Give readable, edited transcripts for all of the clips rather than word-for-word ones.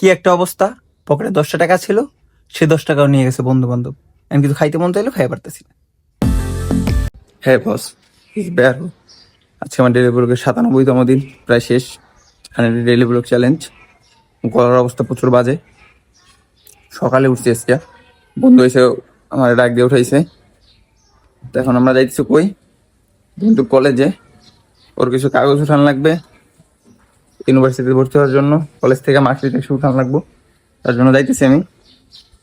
কি একটা অবস্থা, পকেটে 10টা টাকা ছিল, সে 10 টাকাও নিয়ে গেছে বন্ধু বান্ধব। আমি কিছু খাইতে মন চাইলেও খাইতে পারতেছি না। হ্যাঁ বস, বের আজকে আমার ডেলি ব্লগের 97তম দিন, প্রায় শেষ। Daily blog challenge. গলার অবস্থা প্রচুর বাজে। সকালে উঠছি আজকে, বন্ধু এসে আমার ডাক দিয়ে উঠাইছে। তো এখন আমরা যাইতেছি কই, বন্ধু কলেজে। ওর কিছু কাগজ উঠান লাগবে ইউনিভার্সিটিতে ভর্তি হওয়ার জন্য। কলেজ থেকে মার্কশিট এসে উঠান লাগবো, তার জন্য যাইতেছি আমি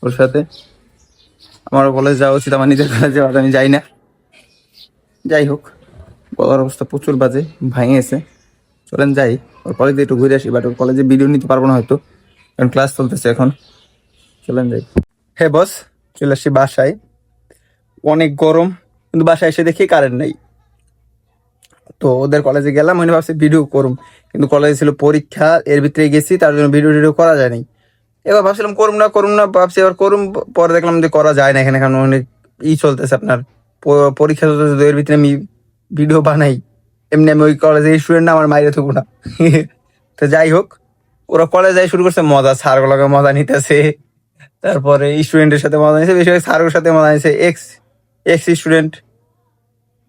ওর সাথে। আমারও কলেজ যাওয়া উচিত, আমার নিজের কলেজে, বাট আমি যাই না। যাই হোক, গলার অবস্থা প্রচুর বাজে, ভাঙে গেছে। চলেন যাই ওর কলেজে একটু ঘুরে আসি, বাট ওর কলেজে ভিডিও নিতে পারবো না হয়তো, কারণ ক্লাস চলতেছে এখন। চলেন যাই। হ্যাঁ বস, চলে আসছি বাসায়। অনেক গরম, কিন্তু বাসায় এসে দেখি কারেন্ট নেই। তো ওদের কলেজে গেলাম, ওই ভাবছি ভিডিও করুম, কিন্তু কলেজে ছিল পরীক্ষা, এর ভিতরে গেছি, তার জন্য ভিডিও টিডিও করা যায়নি। এবার ভাবছিলাম করুম না ভাবছি, এবার করুম। পরে দেখলাম যে করা যায় না এখানে, কারণ অনেক চলতেছে আপনার, পরীক্ষা চলতেছে। তো এর ভিতরে আমি ভিডিও বানাই, এমনি আমি ওই কলেজের স্টুডেন্ট না, আমার মাইরে থাকবো না। তো যাই হোক, ওরা কলেজ যাই শুরু করছে মজা, স্যারগুলোকে মজা নিতেছে, তারপরে স্টুডেন্টের সাথে মজা নিছে, বেশিরভাগ স্যারের সাথে মজা নিছে। এক্স এক্স স্টুডেন্ট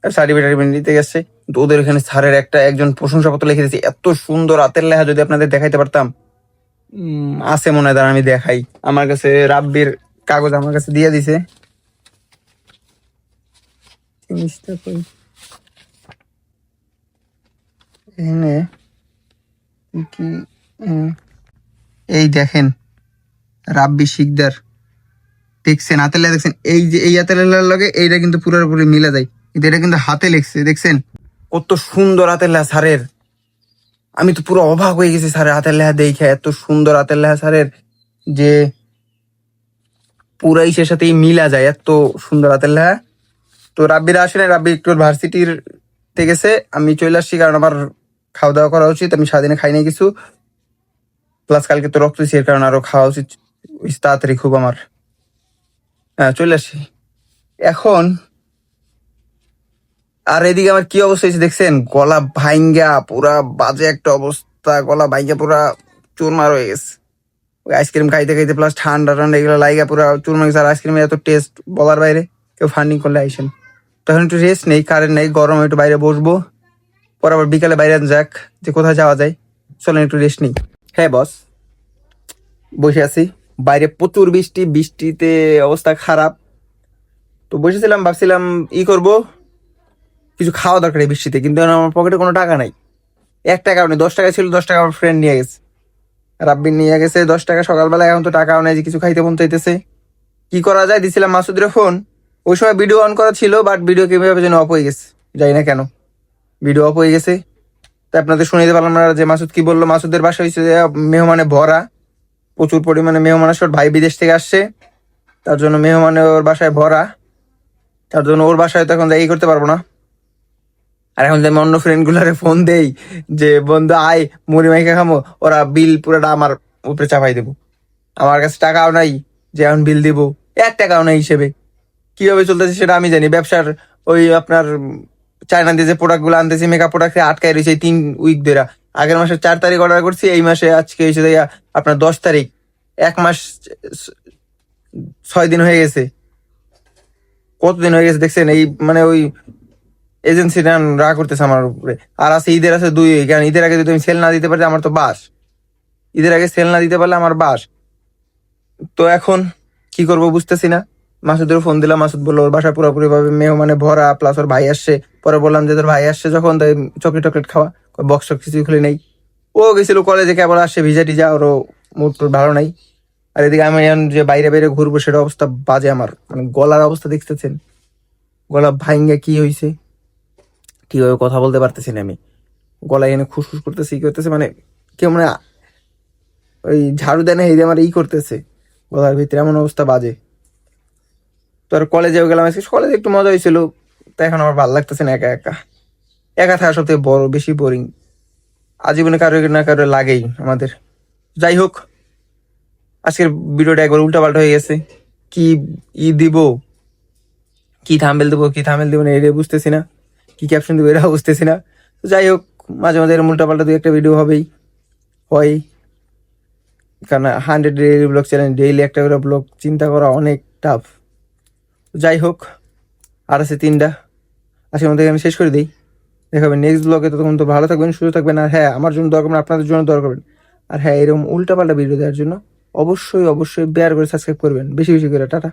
সার্টিফিকেট নিতে গেছে। তো ওদের এখানে স্যারের একজন প্রশংসাপত্র লিখে দিয়েছে, এত সুন্দর হাতের লেখা, যদি আপনাদের দেখাইতে পারতাম। আছে মনে হয়, আমি দেখাই। আমার কাছে রাব্বির কাগজ আমার কাছে দিয়ে দিছে। জিনিসটা কই? এখানে কি? এই দেখেন, রাব্বি শিকদার, দেখছেন হাতের লেখা? দেখছেন এই যে এই হাতের লেখার লগে এইটা কিন্তু পুরোপুরি মিলা যায়, কিন্তু এটা কিন্তু হাতে লেখছে। দেখছেন কত সুন্দর হাতের লেখা স্যারের। আমি তো পুরো অবাক হয়ে গেছি স্যারের হাতের লেখা দেখে, এত সুন্দর হাতের লেখা স্যারের, যে পুরা ইসের সাথেই মিলা যায়, এত সুন্দর হাতের লেখা। তো রাব্বিরা আসে না, রাব্বি একটু ভার্সিটির থেকে গেছে, আমি চলে আসছি, কারণ আমার খাওয়া দাওয়া করা উচিত। আমি সারাদিনে খাই নাই কিছু, প্লাস কালকে তো রক্ত দিছি, এর কারণে আরো খাওয়া উচিত তাড়াতাড়ি খুব আমার। হ্যাঁ চলে আসছি এখন। আর এদিকে আমার কি অবস্থা হয়েছে দেখছেন, গলা ভাইঙ্গা পুরা বাজে একটা অবস্থা, গলা ভাইঙ্গা পুরা চুরমার হয়ে গেছে। ওই আইসক্রিম খাইতে খাইতে প্লাস ঠান্ডা ঠান্ডা এগুলো লাইগা পুরা চুরমার গেছে। আর আইসক্রিমের এত টেস্ট বলার বাইরে, কেউ ফান্ডিং করলে আইসেন। তখন একটু রেস্ট নেই, কারেন্ট নেই, গরম, একটু বাইরে বসবো, পর আবার বিকালে বাইরে যাক, যে কোথায় যাওয়া যায়। চলেন একটু রেস্ট নেই। হ্যাঁ বস, বসে আছি। বাইরে প্রচুর বৃষ্টি, বৃষ্টিতে অবস্থা খারাপ। তো বসেছিলাম, ভাবছিলাম করব, কিছু খাওয়া দরকার এই বৃষ্টিতে, কিন্তু আমার পকেটে কোনো টাকা নাই। 1 টাকাও নেই, 10 টাকা ছিল, 10 টাকা আমার ফ্রেন্ড নিয়ে গেছে, রাব্বিন নিয়ে গেছে 10 টাকা সকালবেলা। এখন তো টাকাও নেই যে কিছু খাইতে মন চাইতেছে। কি করা যায়, দিছিলাম মাসুদের ফোন। ওই সময় ভিডিও অন করা ছিল, বাট ভিডিও কিভাবে যেন অফ হয়ে গেছে, জানি না কেন ভিডিও অফ হয়ে গেছে। তাই আপনাদের শুনে দিতে পারলাম না যে মাসুদ কি বললো। মাসুদের বাসা হয়েছে মেহমানে ভরা, প্রচুর পরিমাণে মেহমান আসে। ওর ভাই বিদেশ থেকে আসছে, তার জন্য মেহমানে ওর বাসায় ভরা, তার জন্য ওর বাসায় তো এখন যাই করতে পারবো না। আর এখন যে আমি অন্য ফ্রেন্ড গুলারে ফোন দেই যে বন্ধু আয় মুড়ি মাইকা খামো, ওরা বিল পুরোটা আমার উপরে চাপাই দেবো। আমার কাছে টাকাও নাই যে এখন বিল দিব, 1 টাকাও নাই হিসেবে। কিভাবে চলতেছে সেটা আমি জানি। ব্যবসার ওই আপনার চায়না দিয়ে যে প্রোডাক্ট গুলো আনতেছি, মেকআপ প্রোডাক্ট আটকায় রয়েছে 3 উইক ধরে। আগের মাসে 4 তারিখ অর্ডার করছি, এই মাসে আজকে হয়েছে আপনার 10 তারিখ। 1 মাস 6 দিন হয়ে গেছে। কতদিন হয়ে গেছে দেখছেন, এই মানে ওই এজেন্সি রাগ করতেছে আমার উপরে। আর আছে ঈদের আছে 2 উইক, কারণ ঈদের আগে যদি আমি সেল না দিতে পারি আমার তো বাস। ঈদের আগে সেল না দিতে পারলে আমার বাস। তো এখন কি করব বুঝতেছি না। মাসুদের ফোন দিলাম, মাসুদ বললো ওর বাসা পুরোপুরি ভাবে মেহমানে ভরা, প্লাস ওর ভাই আসছে। পরে বললাম যে তোর ভাই আসছে যখন, তাই চকলেট টকলেট খাওয়া, বক্স টক কিছুই খুলে নেই। ও গেছিল কলেজে, কেবল আসছে ভিজা টিজা, ওরও মুড টুড ভালো নাই। আর এদিকে আমি এখন যে বাইরে বাইরে ঘুরবো, সেটা অবস্থা বাজে। আমার মানে গলার অবস্থা দেখতেছেন, গলা ভাইঙ্গা কি হয়েছে, ঠিকভাবে কথা বলতে পারতেছি না আমি। গলায় এনে খুসখুস করতেছে, করতেছে, মানে কেউ মানে ওই ঝাড়ু দেয় না, এই আমার করতেছে গলার ভিতরে, এমন অবস্থা বাজে। তো আর কলেজেও গেলাম আজকে, কলেজে একটু মজা হয়েছিল। তো এখন আমার ভালো লাগতেছে না, একা একা একা থাকা সবথেকে বড় বেশি বোরিং। আজীবনে কারো না কারো লাগেই আমাদের। যাই হোক, আজকের ভিডিওটা একবার উল্টাপাল্টা হয়ে গেছে। কি দিব, কি থাম্বেল দেবো, কি থাম্বেল দেবো না এটা বুঝতেছি না, কি ক্যাপশন দেবো এটা বুঝতেছি না। তো যাই হোক, মাঝে মাঝে এরকম উল্টাপাল্টা 2-1টা ভিডিও হবেই, হয়। কারণ 100 ডেইলি ব্লগ চ্যালেঞ্জ, ডেইলি একটা করে ব্লগ চিন্তা করা অনেক টাফ। যাই হোক, আর আছে 3টা, আজকের মধ্যে আমি শেষ করে দিই। দেখাবেন নেক্সট ব্লগে। ততক্ষণ তো ভালো থাকবেন, সুস্থ থাকবেন। আর হ্যাঁ, আমার জন্য দরকার, আপনাদের জন্য দরকার। আর হ্যাঁ, এরকম উল্টাপাল্টা ভিডিও দেওয়ার জন্য অবশ্যই অবশ্যই বেয়ার করে সাবস্ক্রাইব করবেন, বেশি বেশি করে। টাটা।